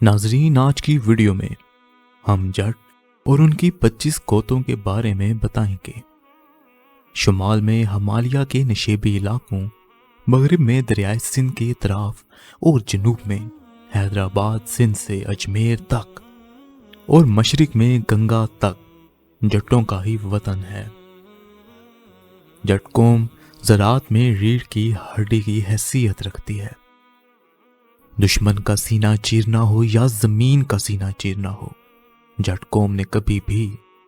नाजरीन, आज की वीडियो में हम जट और उनकी 25 गोतों के बारे में बताएंगे। शुमाल में हिमालय के नशेबी इलाकों, मगरिब में दरियाए सिंध के तरफ और जनूब में हैदराबाद सिंध से अजमेर तक और मशरिक में गंगा तक जट्टों का ही वतन है। जट कौम ज़राअत में रीढ़ की हड्डी की हैसियत रखती है। दुश्मन का सीना चीरना हो या जमीन का सीना चीरना हो, जट कौम ने कभी भी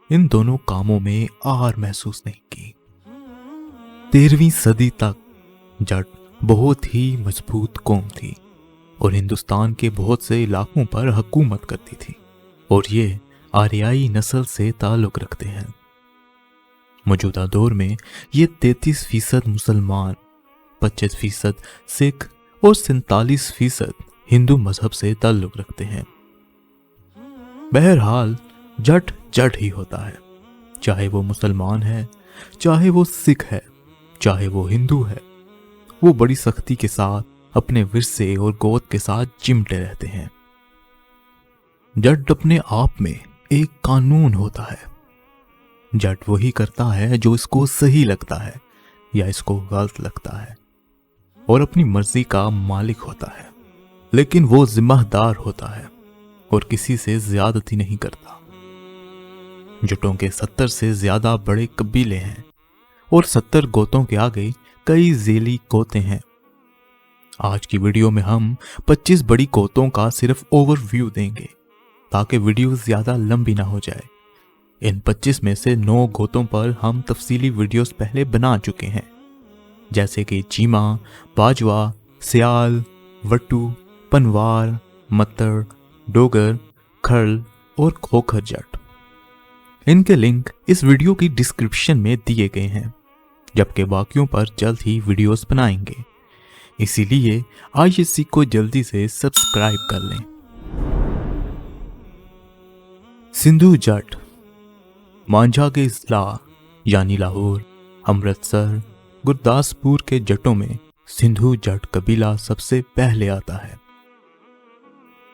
इन दोनों कामों में आर महसूस नहीं की। 13वीं सदी तक जट बहुत ही मजबूत कौम थी और हिंदुस्तान के बहुत से इलाकों पर हुकूमत करती थी और ये आर्याई नस्ल से ताल्लुक रखते हैं। मौजूदा दौर में ये 33% मुसलमान, 25% सिख और 47% हिंदू मजहब से ताल्लुक रखते हैं। बहरहाल जट जट ही होता है, चाहे वो मुसलमान है, चाहे वो सिख है, चाहे वो हिंदू है। वो बड़ी सख्ती के साथ अपने विरसे और गोद के साथ चिमटे रहते हैं। जट अपने आप में एक कानून होता है। जट वही करता है जो इसको सही लगता है या इसको गलत लगता है और अपनी मर्जी का मालिक होता है, लेकिन वो जिम्मेदार होता है और किसी से ज्यादती नहीं करता। जटों के 70 से ज्यादा बड़े कबीले हैं और 70 गोतों के आगे कई झेली गोते हैं। आज की वीडियो में हम 25 बड़ी गोतों का सिर्फ ओवरव्यू देंगे ताकि वीडियो ज्यादा लंबी ना हो जाए। इन 25 में से 9 गोतों पर हम तफसीली वीडियोस पहले बना चुके हैं, जैसे कि चीमा, बाजवा, सियाल, वट्टू, पनवार, मत्तर, डोगर, खरल और खोखर जट। इनके लिंक इस वीडियो की डिस्क्रिप्शन में दिए गए हैं, जबकि बाकियों पर जल्द ही वीडियोस बनाएंगे। इसीलिए ISC को जल्दी से सब्सक्राइब कर लें। सिंधु जट मांझा के इजला यानी लाहौर, अमृतसर, गुरदासपुर के जटों में सिंधु जट कबीला सबसे पहले आता है।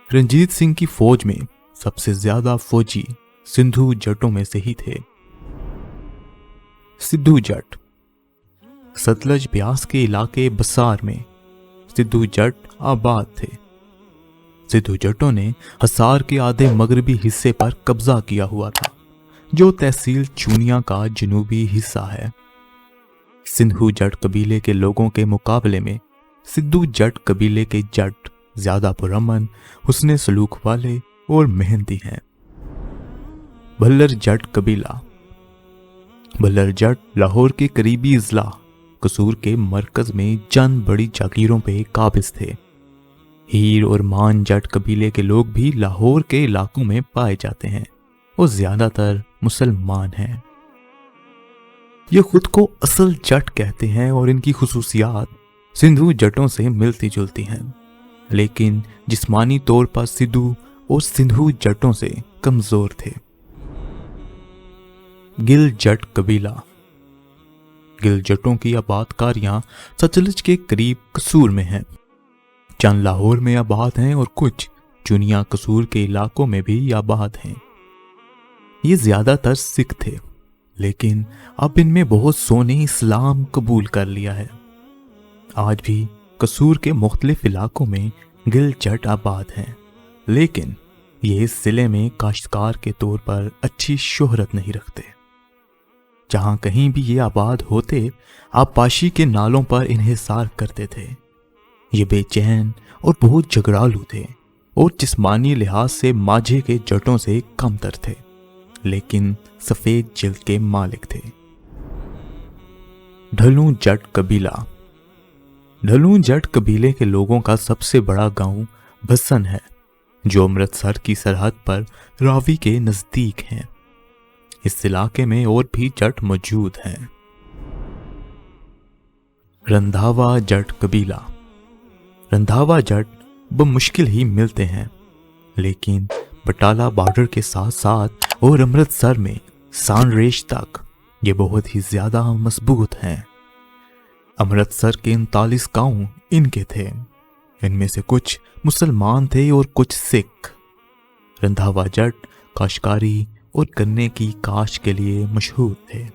रंजीत सिंह की फौज में सबसे ज्यादा फौजी सिंधु जटों में से ही थे। सिद्धू जट सतलज ब्यास के इलाके बसार में सिद्धू जट आबाद थे। सिद्धू जटों ने हिसार के आधे मगरबी हिस्से पर कब्जा किया हुआ था, जो तहसील चूनिया का जनूबी हिस्सा है। सिंधु जट कबीले के लोगों के मुकाबले में सिद्धू जट कबीले के जट ज्यादा पुरअमन, हुस्ने सलूक वाले और मेहनती हैं। भल्लर जट कबीला भल्लर जट लाहौर के करीबी इजला कसूर के मरकज में चंद बड़ी जागीरों पे काबिज थे। हीर और मान जट कबीले के लोग भी लाहौर के इलाकों में पाए जाते हैं और ज्यादातर मुसलमान हैं। ये खुद को असल जट कहते हैं और इनकी खुसूसियात सिंधु जटों से मिलती जुलती हैं, लेकिन जिस्मानी तौर पर सिद्धू और सिंधु जटों से कमजोर थे। गिल जट कबीला गिल जटों की आबादकारियां सतलज के करीब कसूर में हैं। चंद लाहौर में आबाद हैं और कुछ चुनिया कसूर के इलाकों में भी आबाद हैं। ये ज्यादातर सिख थे, लेकिन अब इनमें बहुत सौ ने इस्लाम कबूल कर लिया है। आज भी कसूर के मुख्तलिफ इलाकों में गिल जट आबाद हैं, लेकिन ये इस जिले में काश्तकार के तौर पर अच्छी शोहरत नहीं रखते। जहां कहीं भी ये आबाद होते, आबपाशी के नालों पर इन्हिसार करते थे। ये बेचैन और बहुत झगड़ालू थे और जिस्मानी लिहाज से माझे के जटों से कमतर थे, लेकिन सफेद जिल्द के मालिक थे। ढलू जट कबीला ढलू जट कबीले के लोगों का सबसे बड़ा गांव भसन है, जो अमृतसर की सरहद पर रावी के नजदीक है। इस इलाके में और भी जट मौजूद हैं। रंधावा जट कबीला रंधावा जट बमुश्किल ही मिलते हैं, लेकिन बटाला बॉर्डर के साथ साथ और अमृतसर में सांरेश तक ये बहुत ही ज्यादा मजबूत हैं। अमृतसर के 39 गांव इनके थे। इनमें से कुछ मुसलमान थे और कुछ सिख। रंधावा जट काश्तकारी और गन्ने की काश के लिए मशहूर थे।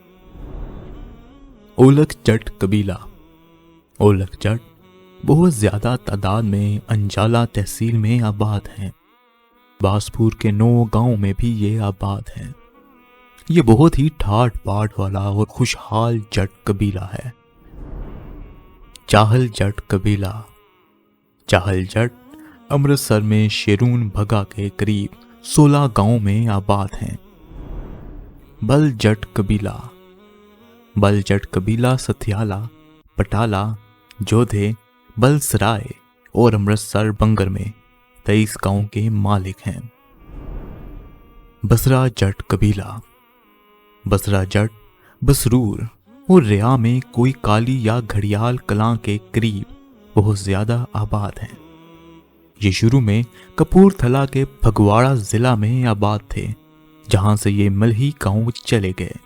ओलख जट कबीला। ओलख जट बहुत ज्यादा तादाद में अंजाला तहसील में आबाद हैं। बासपुर के 9 गांव में भी ये आबाद हैं। ये बहुत ही ठाट बाट वाला और खुशहाल जट कबीला है। चाहल जट कबीला। चाहल जट अमृतसर में शेरून भगा के करीब 16 गांव में आबाद हैं। बल जट कबीला। बल जट कबीला सथियाला, पटाला, जोधे, बलसराय और अमृतसर बंगर में 23 गांव के मालिक हैं। बसरा जट कबीला। बसरा जट बसरूर और रिया में कोई काली या घड़ियाल कलां के करीब बहुत ज्यादा आबाद हैं। ये शुरू में कपूरथला के फगवाड़ा जिला में आबाद थे, जहां से ये मलही गांव चले गए।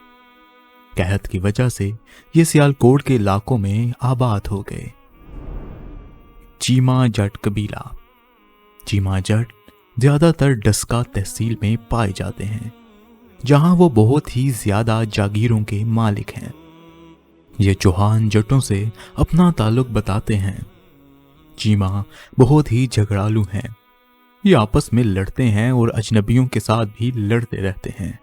कहत की वजह से ये सियालकोट के इलाकों में आबाद हो गए। चीमा जट कबीला। चीमा जट ज्यादातर डस्का तहसील में पाए जाते हैं, जहां वो बहुत ही ज्यादा जागीरों के मालिक हैं। ये चौहान जटों से अपना ताल्लुक बताते हैं। चीमा बहुत ही झगड़ालू हैं। ये आपस में लड़ते हैं और अजनबियों के साथ भी लड़ते रहते हैं।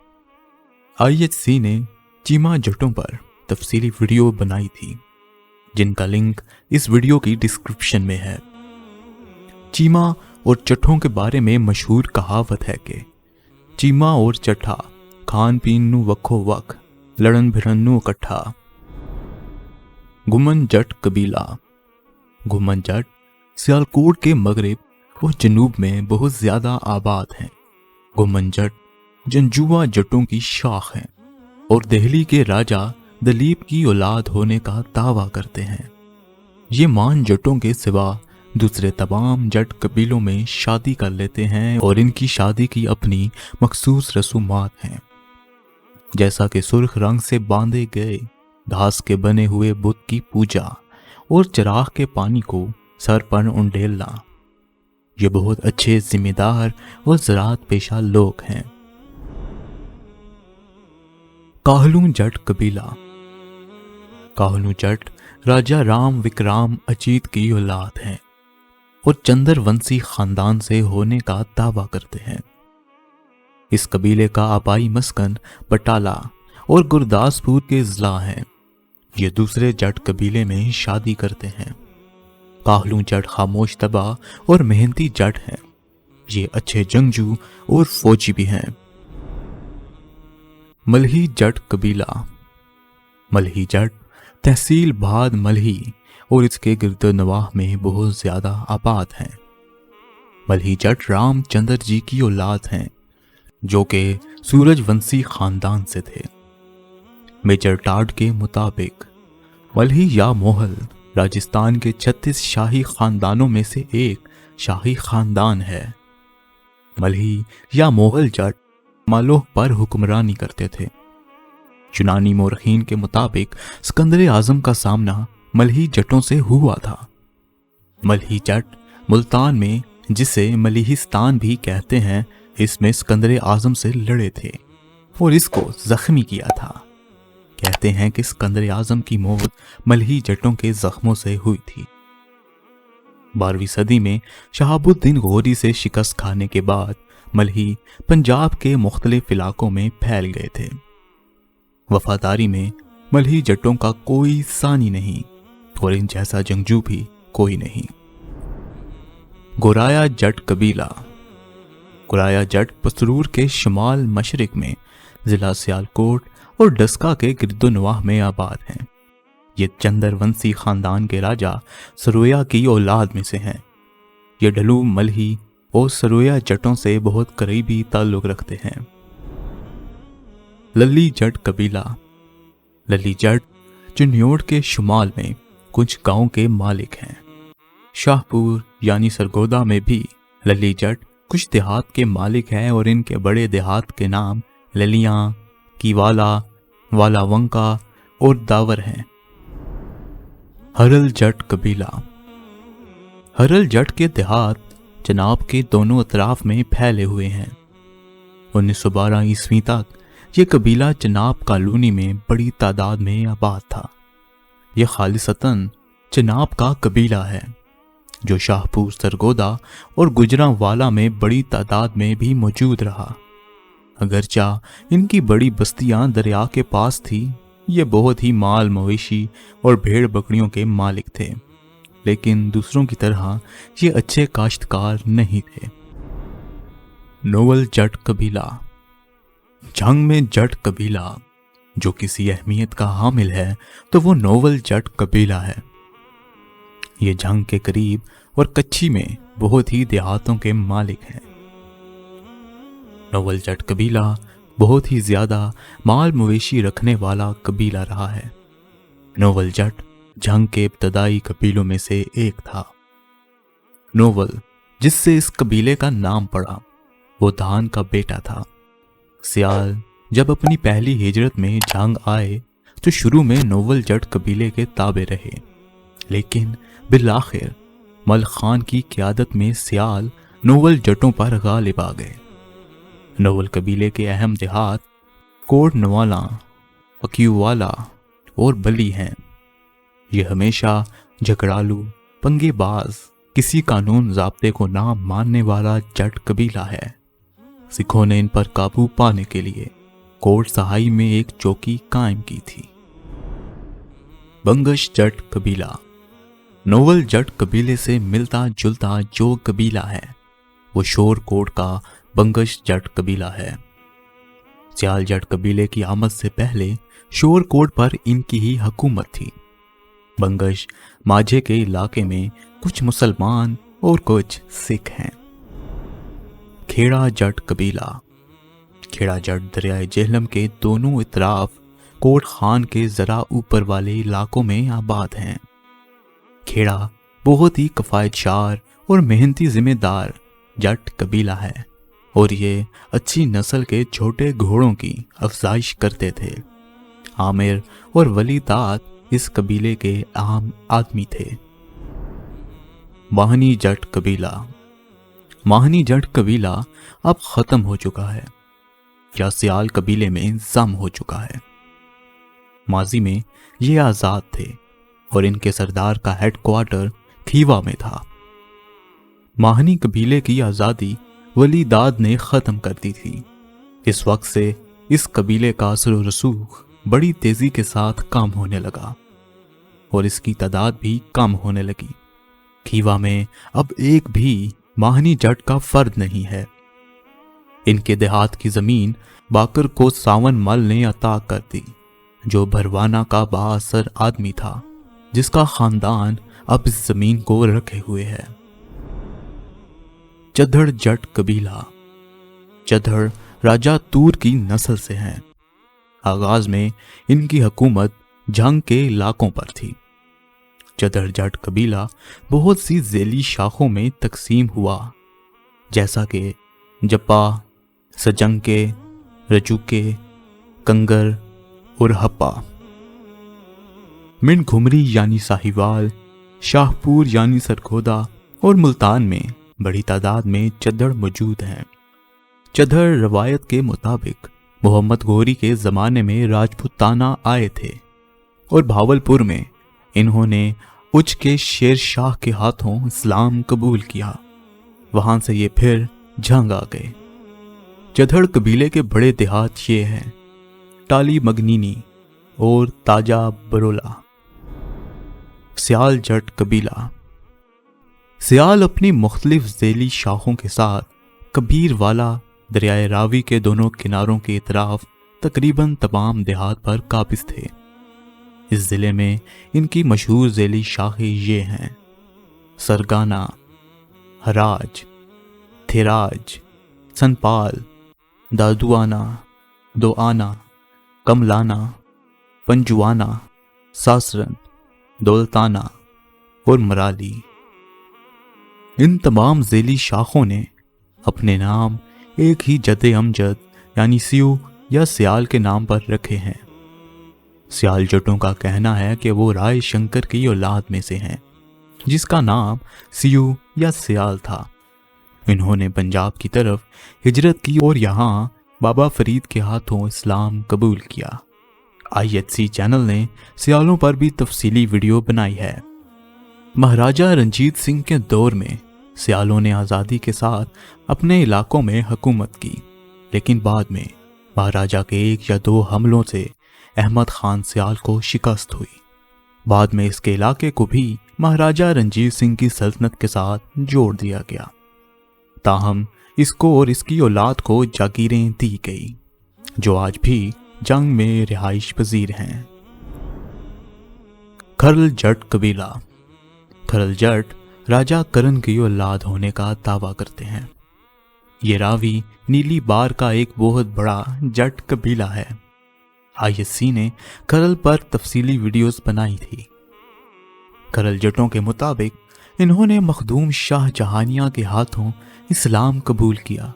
IHC ने चीमा जटों पर तफसीली वीडियो बनाई थी, जिनका लिंक इस वीडियो की डिस्क्रिप्शन में है। चीमा और चट्ठों के बारे में मशहूर कहावत है कि चीमा और चट्ठा खान पीन नू वक्खो वक, लड़न भिड़न नू इकट्ठा। घुमन जट कबीला। घुमन जट सियालकोट के मगरिब और जनूब में बहुत ज्यादा आबाद हैं। घुमन जट जंजुआ जटों की शाख हैं और दिल्ली के राजा दलीप की औलाद होने का दावा करते हैं। ये मान जटों के सिवा दूसरे तमाम जट कबीलों में शादी कर लेते हैं और इनकी शादी की अपनी मखसूस रसूमात हैं, जैसा कि सुर्ख रंग से बांधे गए घास के बने हुए बुत की पूजा और चिराग के पानी को सर पर उंडेलना। ये बहुत अच्छे जिम्मेदार और ज़राअत पेशा लोग हैं। काहलू जट कबीला। काहलू जट राजा राम विक्रम अजीत की औलाद हैं और चंद्रवंशी खानदान से होने का दावा करते हैं। इस कबीले का आबाई मस्कन बटाला और गुरदासपुर के जिला हैं। ये दूसरे जट कबीले में शादी करते हैं। काहलू जट खामोश तबा और मेहनती जट हैं। ये अच्छे जंगजू और फौजी भी हैं। मलही जट कबीला। मलही जट तहसील भाद मलही और इसके गिरदोनवाह में बहुत ज्यादा आबाद हैं। मलही जट रामचंद्र जी की औलाद हैं, जो कि सूरजवंशी खानदान से थे। मेजर टाड के मुताबिक मलही या मोहल राजस्थान के 36 शाही खानदानों में से एक शाही खानदान है। मलही या मोहल जट मालोह पर हुक्मरानी करते थे। यूनानी मोरखीन के मुताबिक सिकंदर आजम का सामना मलही जटों से हुआ था। मलही जट मुल्तान में, जिसे मलिहिस्तान भी कहते हैं, इसमें सिकंदर आजम से लड़े थे और इसको जख्मी किया था। कहते हैं कि सिकंदर आजम की मौत मलही जटों के जख्मों से हुई थी। 12वीं सदी में शहाबुद्दीन गौरी से शिकस्त खाने के बाद मलही पंजाब के मुख्तलिफ इलाकों में फैल गए थे। वफादारी में मलही जटों का कोई सानी नहीं और इन जैसा जंगजू भी कोई नहीं। गोराया जट कबीला। गोराया जट पसरूर के शुमाल मशरिक में जिला सियालकोट और डस्का के गिरदोनवाह में आबाद हैं। ये चंद्रवंशी खानदान के राजा सरोया की औलाद में से हैं। ये ढलू मलही और सरोया जटों से बहुत करीबी ताल्लुक रखते हैं। लली जट कबीला। लली जट चिन्योट के शुमाल में कुछ गांव के मालिक हैं। शाहपुर यानी सरगोदा में भी लली जट कुछ देहात के मालिक हैं और इनके बड़े देहात के नाम ललियां, कीवाला, वालावंका और दावर हैं। हरल जट कबीला। हरल जट के देहात चनाब के दोनों अतराफ में फैले हुए हैं। 1912 ईस्वी तक ये कबीला चनाब कॉलोनी में बड़ी तादाद में आबाद था। यह खालिसतन चनाब का कबीला है जो शाहपुर, सरगोदा और गुजरांवाला में बड़ी तादाद में भी मौजूद रहा। अगरचा इनकी बड़ी बस्तियां दरिया के पास थी, ये बहुत ही माल मवेशी और भेड़ बकरियों के मालिक थे, लेकिन दूसरों की तरह ये अच्छे काश्तकार नहीं थे। नोवल जट कबीला। जंग में जट कबीला जो किसी अहमियत का हामिल है तो वो नोवल जट कबीला है। ये जंग के करीब और कच्ची में बहुत ही देहातों के मालिक हैं। नोवल जट कबीला बहुत ही ज्यादा माल मवेशी रखने वाला कबीला रहा है। नोवल जट जंग के इब्तदाई कबीलों में से एक था। नोवल, जिससे इस कबीले का नाम पड़ा, वो धान का बेटा था। सियाल जब अपनी पहली हिजरत में जंग आए तो शुरू में नोवल जट कबीले के ताबे रहे, लेकिन बिलाखिर मल खान की क़यादत में सियाल नोवल जटों पर गालिब आ गए। नोवल कबीले के अहम देहात कोट नवाला, अक्यूवाला और बली हैं। ये हमेशा झगड़ालू, पंगेबाज, किसी कानून ज़ाब्ते को ना मानने वाला जट कबीला है। सिखों ने इन पर काबू पाने के लिए कोट सहाई में एक चौकी कायम की थी। बंगश जट कबीला। नोवल जट कबीले से मिलता जुलता जो कबीला है वो शोर कोट का बंगश जट कबीला है। सियाल जट कबीले की आमद से पहले शोर कोट पर इनकी ही हुकूमत थी। बंगश माझे के इलाके में कुछ मुसलमान और कुछ सिख हैं। खेड़ा जट कबीला। खेड़ा जट दरियाए जेहलम के दोनों इतराफ कोट खान के जरा ऊपर वाले इलाकों में आबाद हैं। खेड़ा बहुत ही कफायतशार और मेहनती जिम्मेदार जट कबीला है और ये अच्छी नस्ल के छोटे घोड़ों की अफजाइश करते थे। आमिर और वली दाद इस कबीले के आम आदमी थे। माहनी जट कबीला। माहनी जट कबीला अब खत्म हो चुका है या सियाल कबीले में जम हो चुका है। माजी में ये आज़ाद थे और इनके सरदार का हेडक्वार्टर खीवा में था। माहनी कबीले की आज़ादी वली दाद ने ख़त्म कर दी थी। इस वक्त से इस कबीले का असर व रसूख बड़ी तेज़ी के साथ कम होने लगा और इसकी तादाद भी कम होने लगी। खीवा में अब एक भी माहनी जट का फर्द नहीं है। इनके देहात की ज़मीन बाकर को सावन मल ने अता कर दी, जो भरवाना का बाअसर आदमी था, जिसका खानदान अब इस जमीन को रखे हुए है। चधड़ जट कबीला। चधड़ राजा तूर की नस्ल से हैं। आगाज में इनकी हुकूमत जंग के इलाकों पर थी। चधड़ जट कबीला बहुत सी ज़ेली शाखों में तकसीम हुआ, जैसा कि जप्पा, सजंके, रजूके, कंगर और हप्पा। मिंड घुमरी यानी साहिवाल, शाहपुर यानी सरगोदा और मुल्तान में बड़ी तादाद में चद्धड़ मौजूद हैं। चद्धड़ रवायत के मुताबिक मोहम्मद गोरी के ज़माने में राजपूताना आए थे और भावलपुर में इन्होंने उच के शेर शाह के हाथों इस्लाम कबूल किया। वहां से ये फिर जंग आ गए। चद्धड़ कबीले के बड़े देहात ये हैं: टाली मगनीनी और ताजा बरोला। सियाल जट कबीला। सियाल अपनी मुख्तलिफ ज़ेली शाखों के साथ कबीर वाला दरियाए रावी के दोनों किनारों के इतराफ तकरीबन तमाम देहात पर काबिज थे। इस ज़िले में इनकी मशहूर ज़ेली शाखें ये हैं: सरगाना, हराज, थेराज, सनपाल, दादुआना, दोआना, कमलाना, पंजुआना, सासरन, दौलताना और मराली। इन तमाम ज़ेली शाखों ने अपने नाम एक ही जद अमजद यानी सियू या सियाल के नाम पर रखे हैं। सियाल जटों का कहना है कि वो राय शंकर की औलाद में से हैं जिसका नाम सियू या सियाल था। इन्होंने पंजाब की तरफ हिजरत की और यहाँ बाबा फरीद के हाथों इस्लाम कबूल किया। IHC चैनल ने सियालों पर भी तफसीली वीडियो बनाई है। महाराजा रंजीत सिंह के दौर में सियालों ने आज़ादी के साथ अपने इलाकों में हुकूमत की, लेकिन बाद में महाराजा के 1 या 2 हमलों से अहमद खान सियाल को शिकस्त हुई। बाद में इसके इलाके को भी महाराजा रंजीत सिंह की सल्तनत के साथ जोड़ दिया गया। ताहम इसको और इसकी औलाद को जागीरें दी गई, जो आज भी जंग में रिहाइश पजीर हैं। खरल जट कबीला। खरल जट राजा करण की औलाद होने का दावा करते हैं। ये रावी नीली बार का एक बहुत बड़ा जट कबीला है। IHC ने खरल पर तफसीली वीडियोस बनाई थी। खरल जटों के मुताबिक इन्होंने मखदूम शाह जहानिया के हाथों इस्लाम कबूल किया।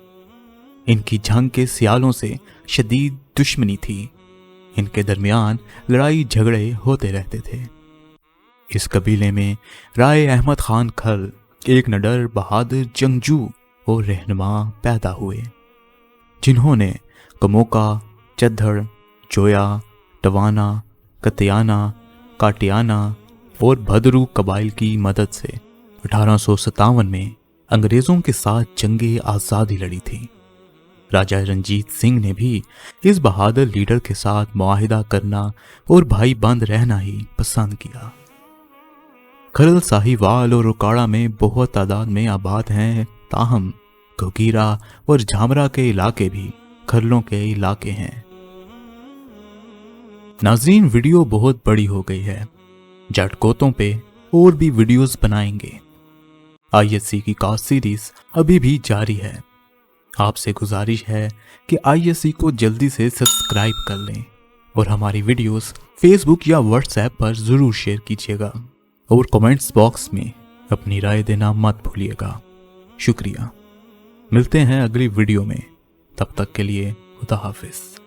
इनकी जंग के सियालों से शदीद दुश्मनी थी। इनके दरमियान लड़ाई झगड़े होते रहते थे। इस कबीले में राय अहमद खान खरल एक निडर बहादुर जंगजू और रहनुमा पैदा हुए, जिन्होंने कमोका, चद्दड़, चोया, टवाना, कतियाना, काटियाना और भदरू कबाइल की मदद से 1857 में अंग्रेजों के साथ जंगे आज़ादी लड़ी थी। राजा रंजीत सिंह ने भी इस बहादुर लीडर के साथ मुआहिदा करना और भाई बंद रहना ही पसंद किया। खरल साहिवाल और उकाड़ा में बहुत तादाद में आबाद हैं, ताहम घोगीरा और झामरा के इलाके भी खरलों के इलाके हैं। नाज़रीन, वीडियो बहुत बड़ी हो गई है। जट गोतों पे और भी वीडियोस बनाएंगे। IHC की कास्ट सीरीज अभी भी जारी है। आपसे गुजारिश है कि IHC को जल्दी से सब्सक्राइब कर लें और हमारी वीडियोस फेसबुक या व्हाट्सएप पर ज़रूर शेयर कीजिएगा और कमेंट्स बॉक्स में अपनी राय देना मत भूलिएगा। शुक्रिया। मिलते हैं अगली वीडियो में, तब तक के लिए खुदा हाफिज।